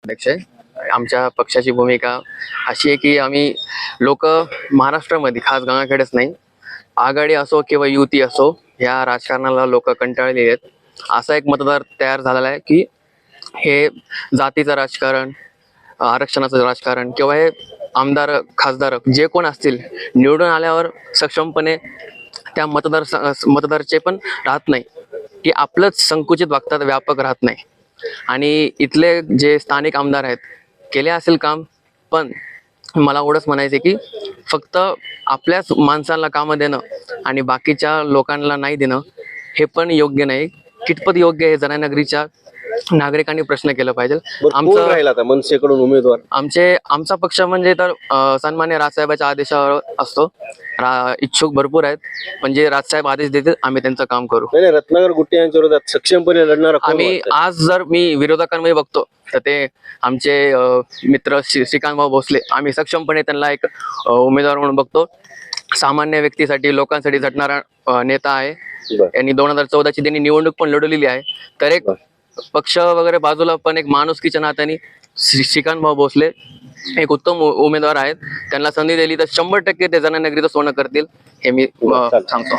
अध्यक्ष आहे. आमच्या पक्षाची भूमिका अशी आहे की आम्ही लोक महाराष्ट्रामध्ये, खास गंगाखेडच नाही, आघाडी असो किंवा युती असो, या राजकारणाला लोक कंटाळलेले आहेत. असा एक मतदार तयार झालेला आहे की हे जातीचं राजकारण, आरक्षणाचं राजकारण किंवा हे आमदार खासदार जे कोण असतील निवडून आल्यावर सक्षमपणे त्या मतदारचे पण राहत नाही, की आपलंच संकुचित वागतात, व्यापक राहत नाही. आणि इथले जे स्थानिक आमदार आहेत केले असेल काम, पण मला एवढंच म्हणायचं की फक्त आपल्याच माणसांना कामं देणं आणि बाकीच्या लोकांना नाही देणं हे पण योग्य नाही. कितपत योग्य हे जनानगरीच्या नागरिकांनी प्रश्न केला पाहिजे. आमचं राहील आता मनसेकडून उमेदवार आमचा पक्ष म्हणजे तर सन्मान्य राजसाहेबाच्या आदेशावर असतो. इच्छुक भरपूर आहेत, पण जे राजसाहेब आदेश देतील आम्ही त्यांचं काम करू. नाही, रत्नाकर गुट्टे यांच्या विरोधात सक्षमपणे लढणार आम्ही आज जर मी विरोधकांमध्ये बघतो तर ते आमचे मित्र श्रीकांत भाऊ भोसले, आम्ही सक्षमपणे त्यांना एक उमेदवार म्हणून बघतो. सामान्य व्यक्तीसाठी, लोकांसाठी झटणारा नेता आहे. यांनी 2014ची त्यांनी निवडणूक पण लढवलेली आहे. तर एक पक्ष वगैरे बाजूला, पण एक माणुसकीच्या नात्याने श्रीकांत भाऊ भोसले एक उत्तम उमेदवार आहेत. त्यांना संधी दिली तर 100% ते जनानगरीचं सोनं करतील हे मी सांगतो.